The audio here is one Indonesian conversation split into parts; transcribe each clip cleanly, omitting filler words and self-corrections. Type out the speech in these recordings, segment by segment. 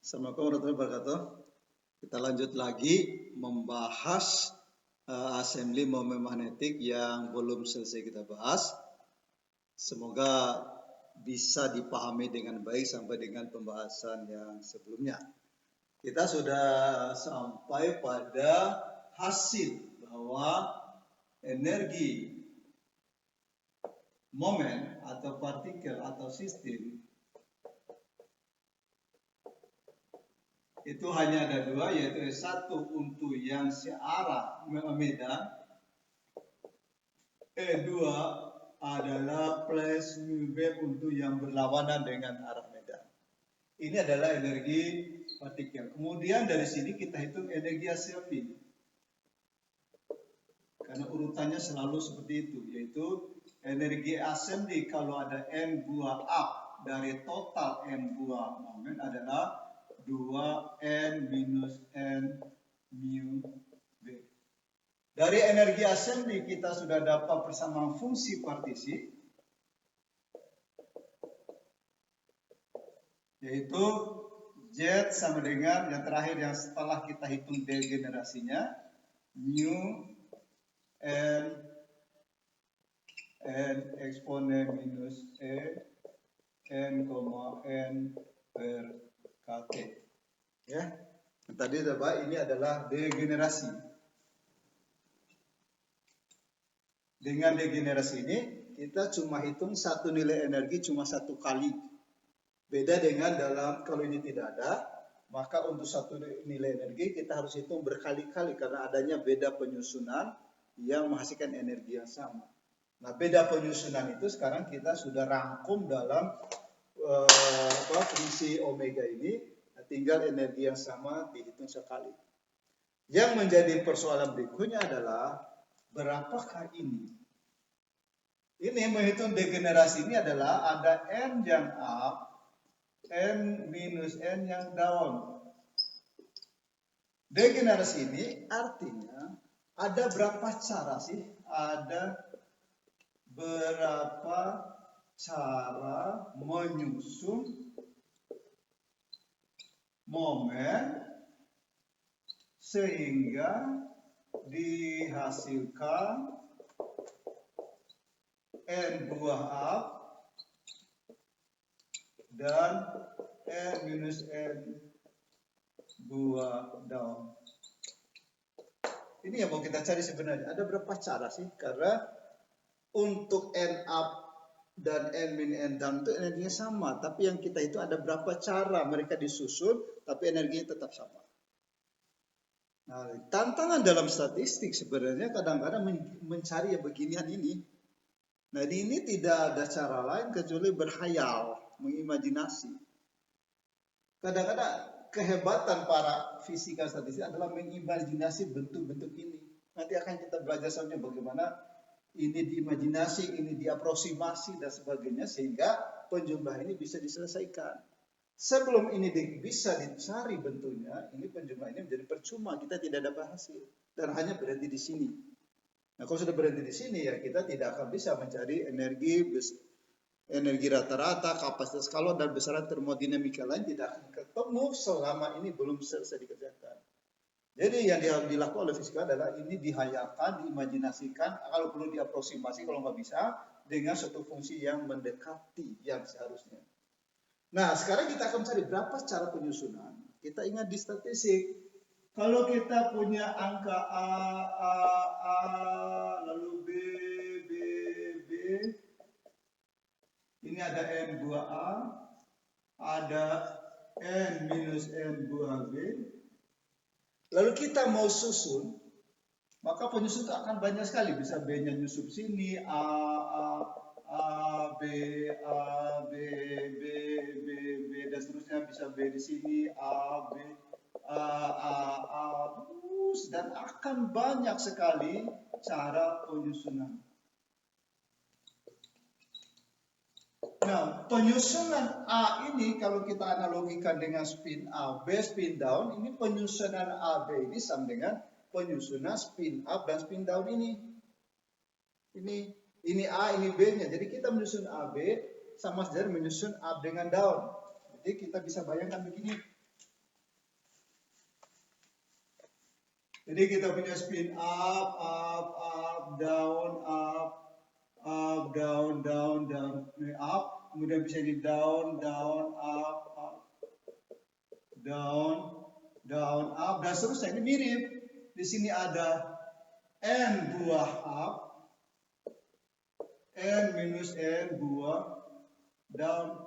Assalamualaikum warahmatullahi wabarakatuh. Kita lanjut lagi membahas assembly momen magnetik yang belum selesai kita bahas. Semoga bisa dipahami dengan baik sampai dengan pembahasan yang sebelumnya. Kita sudah sampai pada hasil bahwa energi momen atau partikel atau sistem itu hanya ada dua, yaitu satu untuk yang searah medan, dua adalah plus mu b untuk yang berlawanan dengan arah medan. Ini adalah energi partikel. Kemudian dari sini kita hitung energi assembly, karena urutannya selalu seperti itu, yaitu energi assembly kalau ada n buah up dari total n buah momen adalah 2n minus n mu b. Dari energi assembly kita sudah dapat persamaan fungsi partisi, yaitu Z sama dengan yang terakhir yang setelah kita hitung degenerasinya, mu n eksponen minus n, n per kt. Ya, tadi ini adalah degenerasi. Dengan degenerasi ini kita cuma hitung satu nilai energi cuma satu kali. Beda dengan dalam kalau ini tidak ada, maka untuk satu nilai energi kita harus hitung berkali-kali karena adanya beda penyusunan yang menghasilkan energi yang sama. Nah, beda penyusunan itu sekarang kita sudah rangkum dalam fungsi omega ini. Tinggal energi yang sama dihitung sekali. Yang menjadi persoalan berikutnya adalah berapakah ini? Ini menghitung degenerasi ini adalah ada n yang up, n minus n yang down. Degenerasi ini artinya ada berapa cara sih? Ada berapa cara menyusun momen sehingga dihasilkan n buah up dan n minus n buah down. Ini yang mau kita cari sebenarnya. Ada berapa cara sih? Karena untuk n up dan n min n down itu energinya sama, tapi yang kita itu ada berapa cara mereka disusun, tapi energinya tetap sama. Nah, tantangan dalam statistik sebenarnya kadang-kadang mencari yang beginian ini. Nah, ini tidak ada cara lain kecuali berhayal, mengimajinasi. Kadang-kadang kehebatan para fisika statistik adalah mengimajinasi bentuk-bentuk ini. Nanti akan kita belajar soalnya bagaimana ini diimajinasi, ini diaproksimasi dan sebagainya sehingga penjumlahan ini bisa diselesaikan. Sebelum ini bisa dicari bentuknya, ini penjumlahan ini menjadi percuma, kita tidak dapat hasil dan hanya berhenti di sini. Nah, kalau sudah berhenti di sini ya kita tidak akan bisa mencari energi rata-rata, kapasitas skalon dan besaran termodinamika lain tidak akan ketemu selama ini belum selesai dikerjakan. Jadi yang dilakukan oleh fisika adalah ini dihayalkan, diimajinasikan, kalau perlu diaproksimasi kalau nggak bisa dengan suatu fungsi yang mendekati yang seharusnya. Nah, sekarang kita akan cari berapa cara penyusunan. Kita ingat di statistik, kalau kita punya angka A, lalu B, ini ada N buah A, ada N minus N buah B. Lalu kita mau susun, maka penyusun itu akan banyak sekali. Bisa B-nya nyusup sini, B, dan seterusnya. Bisa B di sini, A, B, terus. Dan akan banyak sekali cara penyusunan. Nah, penyusunan A ini kalau kita analogikan dengan spin A, B, spin down, ini penyusunan A, B ini sama dengan penyusunan spin up dan spin down ini. Ini A, ini B-nya. Jadi kita menyusun AB sama saja menyusun up dengan down. Jadi kita bisa bayangkan begini. Jadi kita punya spin up, down, down, up. Kemudian bisa di down, up, down, up, dan seterusnya. Ini mirip. Di sini ada n buah up, n minus n buah down.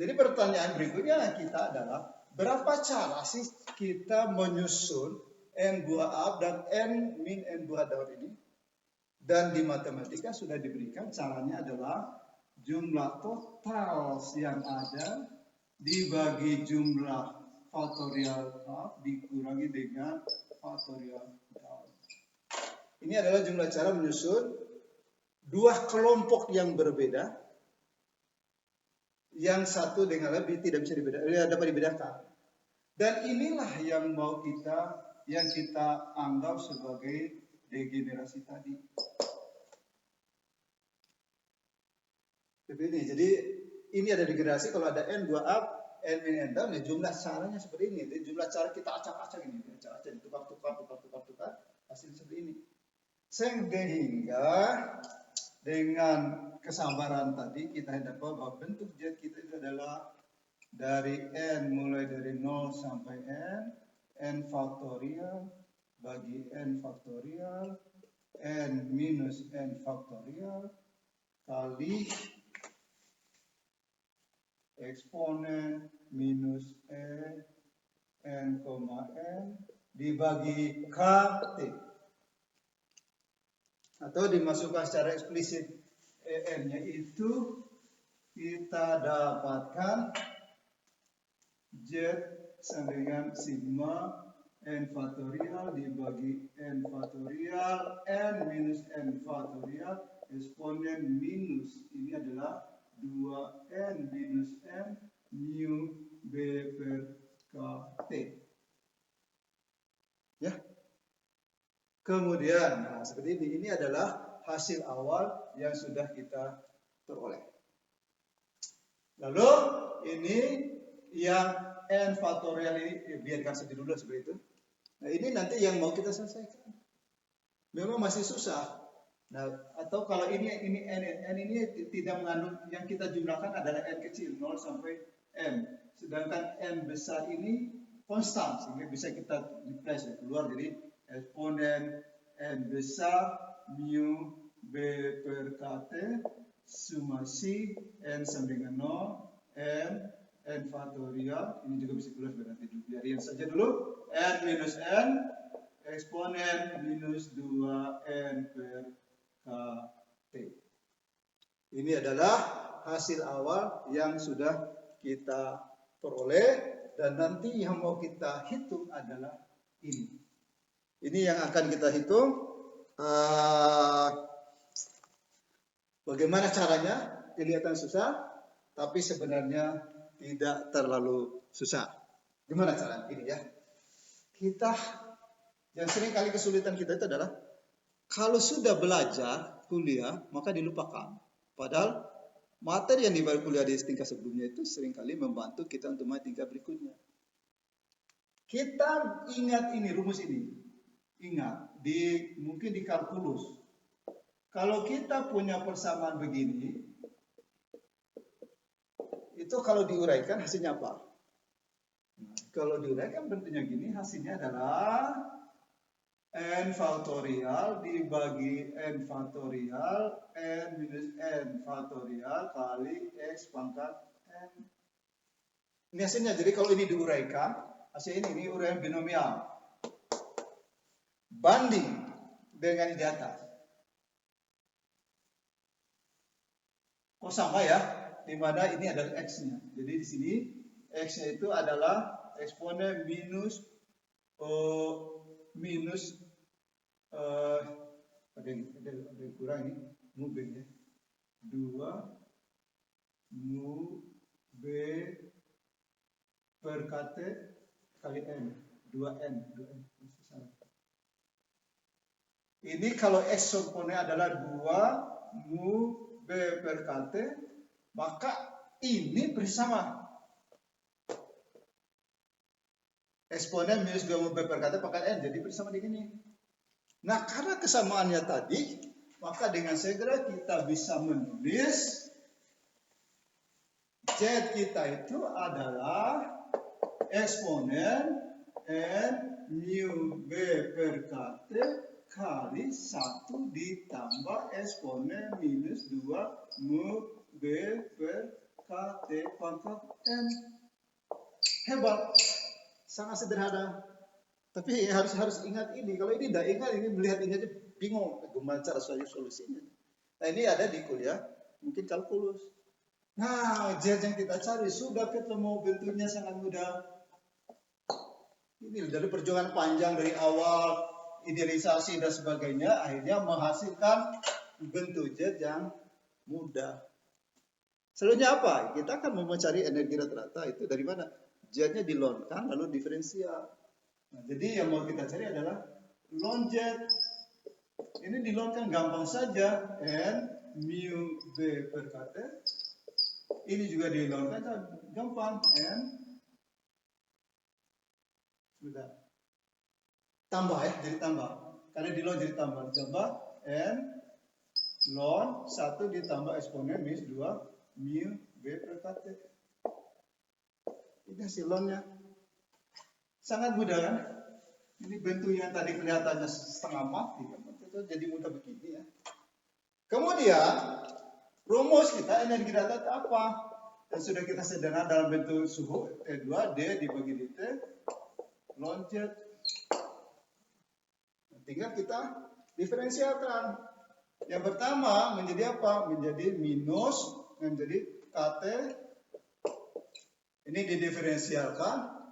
Jadi pertanyaan berikutnya kita adalah, berapa cara sih kita menyusun n buah up dan n min n buah down ini? Dan di matematika sudah diberikan caranya adalah jumlah total yang ada dibagi jumlah faktorial up dikurangi dengan faktorial down. Ini adalah jumlah cara menyusun dua kelompok yang berbeda, yang satu dengan lebih tidak bisa dapat dibedakan. Dan inilah yang yang kita anggap sebagai degenerasi tadi. Seperti ini. Jadi ini ada degenerasi kalau ada n buah up, n min n down, ya jumlah caranya seperti ini. Jadi jumlah cara kita acak-acak ini, acak-acak tukar, hasil seperti ini. Sehingga dengan kesabaran tadi kita dapat bahwa bentuk Z kita itu adalah dari n mulai dari 0 sampai n faktorial bagi n faktorial, n minus n faktorial kali eksponen minus n, dibagi kt. Atau dimasukkan secara eksplisit n-nya itu kita dapatkan Z sama dengan sigma n faktorial dibagi n faktorial n minus n faktorial eksponen minus ini adalah 2n minus n mu b per kt. Ya. Kemudian, nah seperti ini adalah hasil awal yang sudah kita peroleh. Lalu ini yang n faktorial ini biarkan saja dulu seperti itu. Nah ini nanti yang mau kita selesaikan. Memang masih susah. Nah atau kalau ini n ini tidak mengandung, yang kita jumlahkan adalah n kecil 0 sampai n. Sedangkan n besar ini konstan sehingga bisa kita replace keluar jadi eksponen n besar mu b per kt sumasi n sama dengan 0 n faktorial ini juga bisa keluar berarti biarin saja dulu n minus n eksponen minus 2n per kt. Ini adalah hasil awal yang sudah kita peroleh dan nanti yang mau kita hitung adalah ini. Ini yang akan kita hitung. Bagaimana caranya? Kelihatan susah, tapi sebenarnya tidak terlalu susah. Gimana caranya? Ini ya. Kita, yang sering kali kesulitan kita itu adalah kalau sudah belajar kuliah, maka dilupakan. Padahal materi yang dibahas kuliah di tingkat sebelumnya itu seringkali membantu kita untuk masuk tingkat berikutnya. Kita ingat ini, rumus ini. Ingat, mungkin di kalkulus. Kalau kita punya persamaan begini, itu kalau diuraikan hasilnya apa? Kalau diuraikan bentuknya gini, hasilnya adalah n faktorial dibagi n faktorial n minus n faktorial kali x pangkat n. Ini hasilnya. Jadi kalau ini diuraikan, hasil ini uraian binomial. Banding dengan di atas. Oh sama ya, di mana ini adalah x-nya. Jadi di sini x-nya itu adalah eksponen minus ada yang kurang ini mu b ya. 2 mu b per kt kali n. 2n. Ini kalau x komponen adalah 2 mu b per kt, maka ini bersama Eksponen minus 2 mu B per kT pangkat N. Jadi bersama dengan ini. Nah, karena kesamaannya tadi, maka dengan segera kita bisa menulis Z kita itu adalah eksponen N mu B per kT kali 1 ditambah eksponen minus 2 mu B per kT pangkat N. Hebat, sangat sederhana. Tapi harus ingat ini. Kalau ini tidak ingat, ini melihat ini aja bingung gimana cara solusinya. Nah, ini ada di kuliah, mungkin kalkulus. Nah, Z yang kita cari sudah ketemu, bentuknya sangat mudah. Ini dari perjuangan panjang dari awal, idealisasi dan sebagainya, akhirnya menghasilkan bentuk Z yang mudah. Selanjutnya apa? Kita akan mencari energi rata-rata itu dari mana? Z-nya dilonkan lalu diferensial. Nah, jadi yang mau kita cari adalah lon Z. Ini dilonkan gampang saja, N mu B per kT. Ini juga dilonkan gampang, N. Sudah. Tambah ya, jadi tambah. Karena dilon jadi tambah. Tambah N ln 1 ditambah eksponen minus 2 mu B per kT. Ini hasil lonnya. Sangat mudah kan? Ini bentuk yang tadi kelihatannya setengah mati. Itu jadi mudah begini ya. Kemudian, rumus kita energi rata-rata apa? Yang sudah kita sederhana dalam bentuk suhu T2 D dibagi dt ln Z. Tinggal kita diferensialkan. Yang pertama menjadi apa? Menjadi minus, menjadi KT. Ini didiferensialkan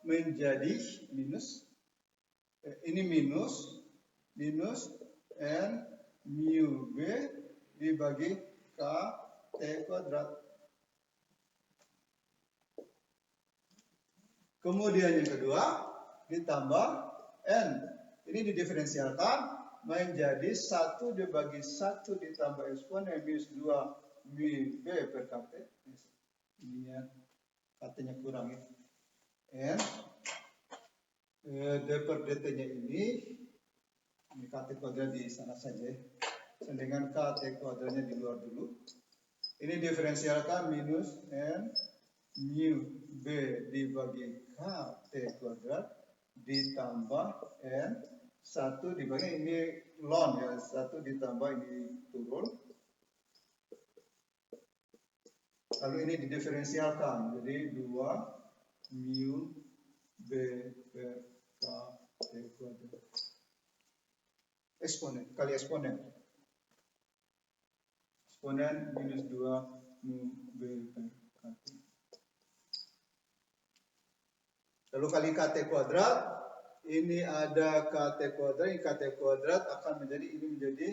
menjadi minus. Ini minus N mu B dibagi K T kuadrat. Kemudian yang kedua ditambah N. Ini didiferensialkan menjadi 1 dibagi 1 ditambah eksponen minus 2 mu B per kT. Ini ya, KT-nya kurang ya. N D per dt-nya ini KT kuadrat di sana saja ya. Dengan KT kuadratnya di luar dulu. Ini diferensialkan minus N mu B dibagi KT kuadrat ditambah N 1 dibagi ini ln ya, 1 ditambah ini turun. Lalu ini didiferensialkan jadi 2 mu B per KT kuadrat. Eksponen kali eksponen. Eksponen minus 2 mu B per KT. Lalu kali KT kuadrat. Ini ada KT kuadrat. Ini KT kuadrat akan menjadi ini menjadi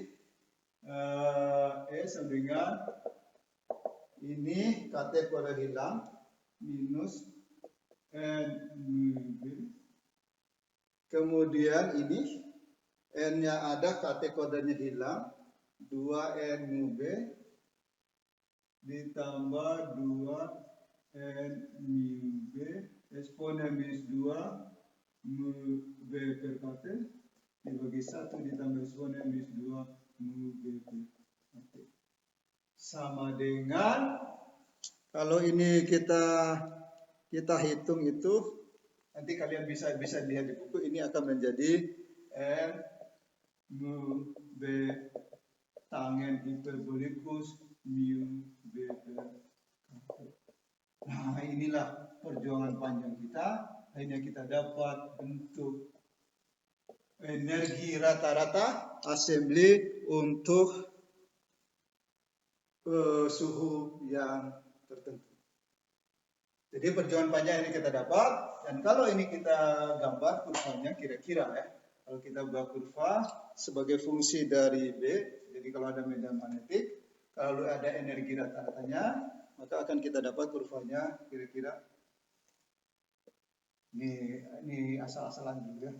sama dengan ini KT kuadrat hilang minus N mu B. Kemudian ini N-nya ada, KT kuadratnya hilang, 2N mu B ditambah 2N mu B eksponen minus 2 mu B per KT dibagi 1 ditambah eksponen minus 2 mu B per KT. Sama dengan kalau ini kita hitung itu nanti kalian bisa lihat di buku, ini akan menjadi N mu B tangen hiperbolikus mu B per KT. Nah, inilah perjuangan panjang kita. Akhirnya kita dapat bentuk energi rata-rata assembly untuk suhu yang tertentu. Jadi perjuangan panjang ini kita dapat, dan kalau ini kita gambar kurvanya kira-kira ya. Kalau kita buat kurva sebagai fungsi dari B, jadi kalau ada medan magnetik, kalau ada energi rata-ratanya, maka akan kita dapat kurvanya kira-kira ini asal-asalan juga.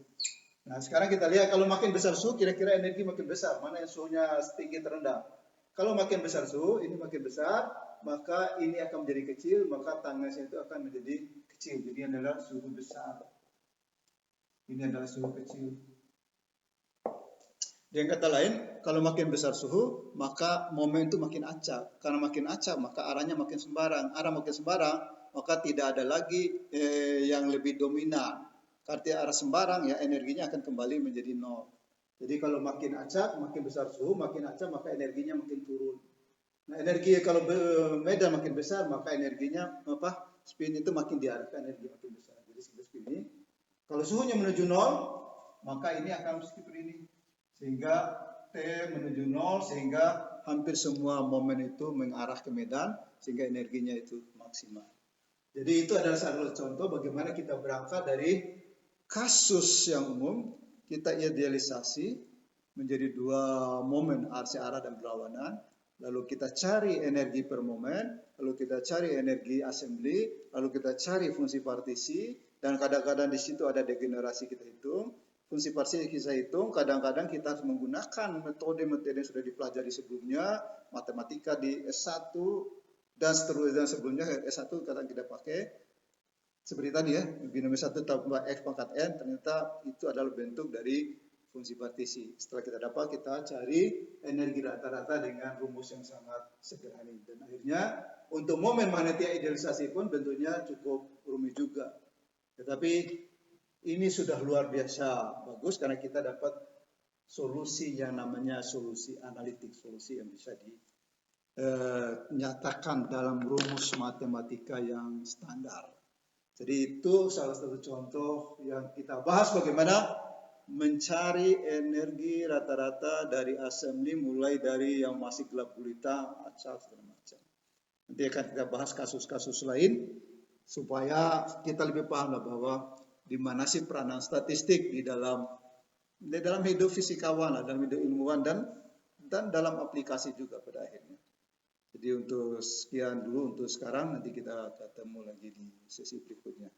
Nah, sekarang kita lihat kalau makin besar suhu, kira-kira energi makin besar. Mana yang suhunya tinggi terendah? Kalau makin besar suhu, ini makin besar, maka ini akan menjadi kecil, maka tangasnya itu akan menjadi kecil. Jadi adalah suhu besar. Ini adalah suhu kecil. Dengan kata lain, kalau makin besar suhu, maka momen itu makin acak. Karena makin acak, maka arahnya makin sembarang. Arah makin sembarang, maka tidak ada lagi yang lebih dominan. Artinya arah sembarang, ya energinya akan kembali menjadi nol. Jadi kalau makin acak, makin besar suhu, makin acak, maka energinya makin turun. Nah, energi kalau medan makin besar, maka energinya spin itu makin diarahkan, energi makin besar. Jadi spin ini, kalau suhunya menuju nol, maka ini akan seperti ini. Sehingga T menuju nol, sehingga hampir semua momen itu mengarah ke medan, sehingga energinya itu maksimal. Jadi itu adalah salah satu contoh bagaimana kita berangkat dari kasus yang umum, kita idealisasi menjadi dua momen, RC arah dan berlawanan, lalu kita cari energi per momen, lalu kita cari energi assembly, lalu kita cari fungsi partisi, dan kadang-kadang di situ ada degenerasi kita hitung. Fungsi partisi kita hitung, kadang-kadang kita harus menggunakan metode-metode yang sudah dipelajari sebelumnya, matematika di S1, dan seterusnya sebelumnya S1 kadang kita pakai. Seperti tadi ya, binom 1 tambah X pangkat N, ternyata itu adalah bentuk dari fungsi partisi. Setelah kita dapat, kita cari energi rata-rata dengan rumus yang sangat sederhana. Dan akhirnya, untuk momen magnetika idealisasi pun bentuknya cukup rumit juga. Tetapi ini sudah luar biasa bagus karena kita dapat solusi yang namanya solusi analitik, solusi yang bisa dinyatakan dalam rumus matematika yang standar. Jadi itu salah satu contoh yang kita bahas bagaimana mencari energi rata-rata dari assembly mulai dari yang masih gelap gulita, acak segala macam. Nanti akan kita bahas kasus-kasus lain supaya kita lebih paham bahwa di mana sih peranan statistik di dalam hidup fisikawan, dalam hidup ilmuwan dan dalam aplikasi juga pada akhirnya. Jadi untuk sekian dulu untuk sekarang, nanti kita ketemu lagi di sesi berikutnya.